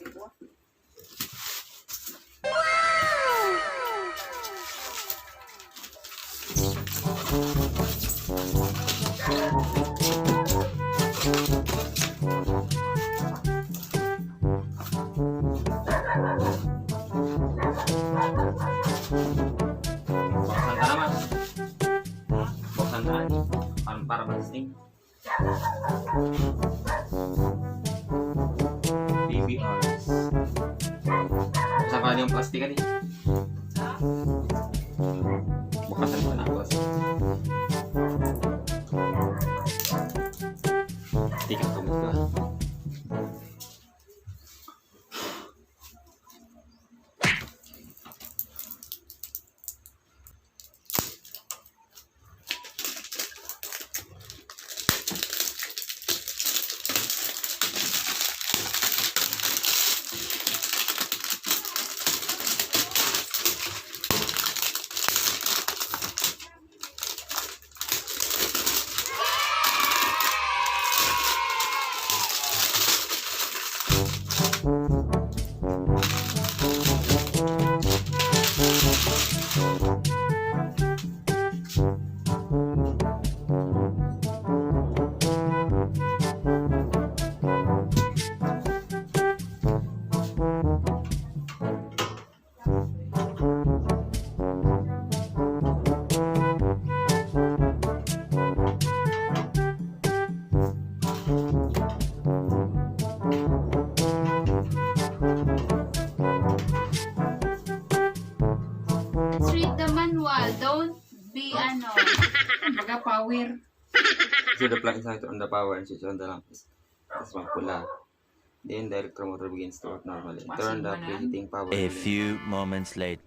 ko. Buksan ka naman. Buksan ka naman. Para mag-sting. BBRs. Buksan ka yung plastic ka din. Bukasan ko na boss. Tikas ko mo. Read the manual. Don't be baga power. So the plug inside on the power and switch on the lamp is magpula. Then the electromotor begins to work normally. Turn the preheating power. A few moments later.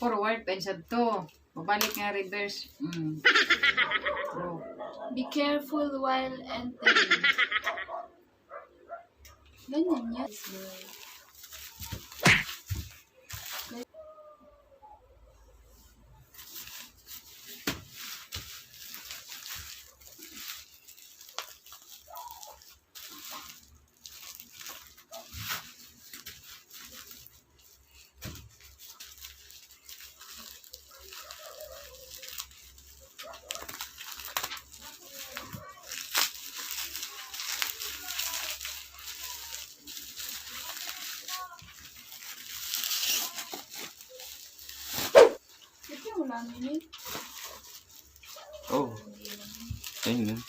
Forward, pensad to. Babalik nga reverse. Be careful while entering. Ganyan yan. Ito yung laminate. Oh. Ayun yun.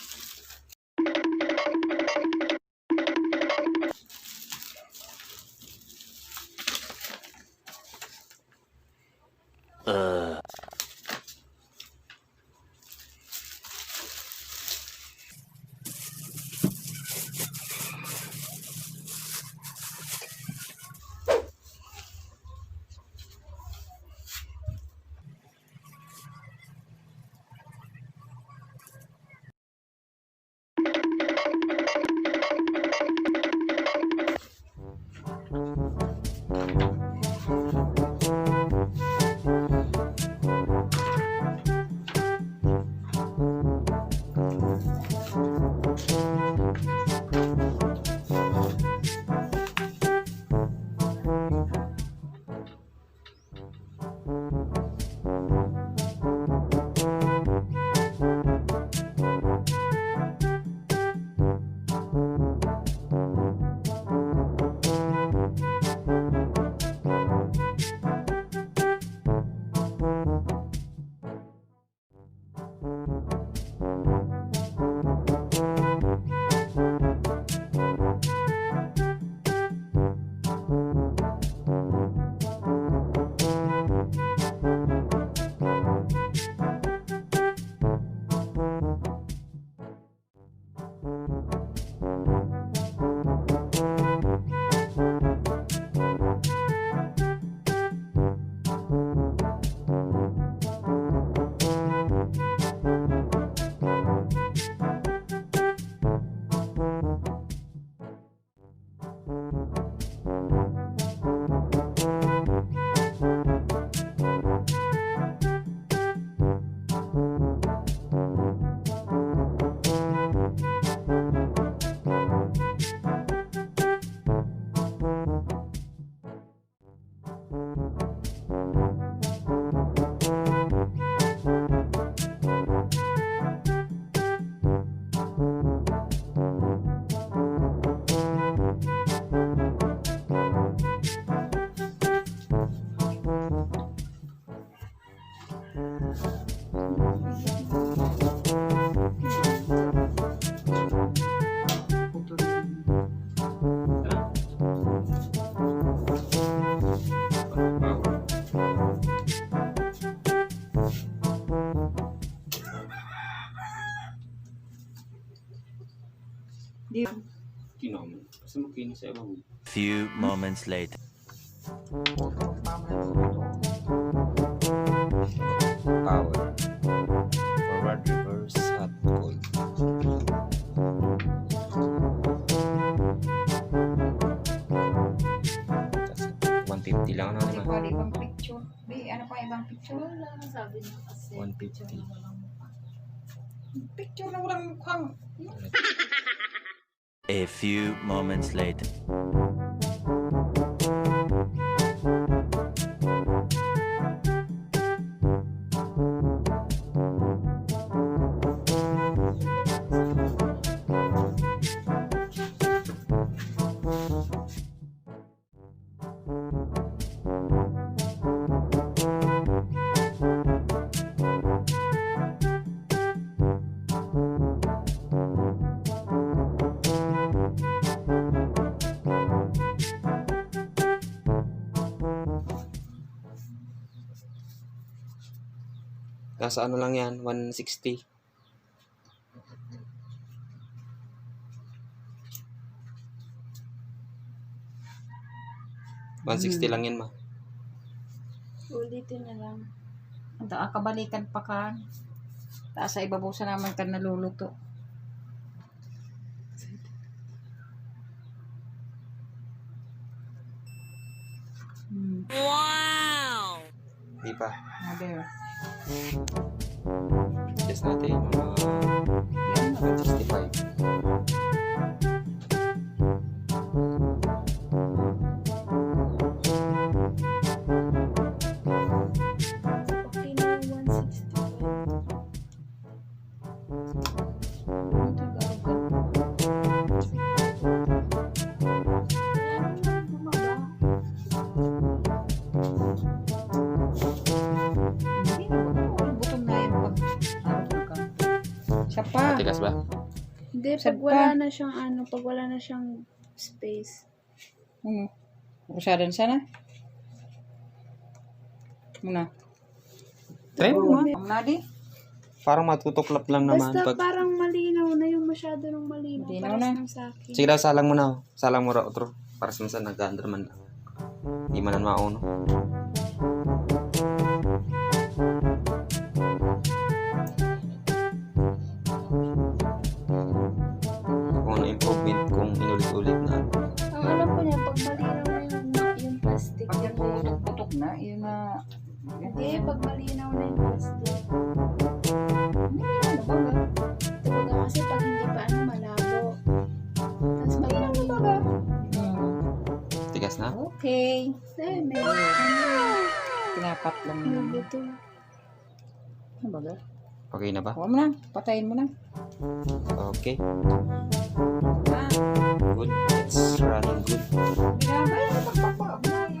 Kinaman. Kasi makinis sa ibabaw. Few moments later. Power. Forward, reverse, hot, cold. Kasi 150 lang ano Di naman. ba, ibang picture? Di, ano pa ibang picture? Wala na sabi niya kasi. 150. Picture na walang mukhang. A few moments later. Nasa ano lang yan, 160. Lang yan ma. Ulitin na lang. Ang kabalikan pa ka. Taas sa ibabaw sa naman ka naluluto. Di pa. There. Just natin mga 165. Okay na yung 165. Ayan na, bumaba. Hindi na ba? Butong na yun pag ano ka. Siya pa. Matigas ba? Hindi, Saan pag wala pa? na siyang ano, pag wala na siyang space. Usadan sana. Muna. Try mo ma. Nadi. Parang matutuklap lang naman. Basta Pag... parang malinaw na yung masyado ng malinaw. Malinaw Para na. sa akin. Sige daw, salang mo na. Salang mo ra otro. Para sa minsan nag-under man. Di man na mauno. Kung ano improvement kung inulit-ulit na. Ang alam ko niya, pag malinaw na yung plastic. Pag yung putok na, yun na. Hindi, pag malinaw na yung plastic. Ano ba ba? Talaga kasi pag hindi pa ano, malabo. Tapos pag malinaw. Tigas na? Okay. Eh, may ano, Tinapat lang may yun. buto. Ano ba ba? Okay na ba? Huwag mo na. Patayin mo na. Okay. Ah. Good. It's running good. Binabay na pagpapabay.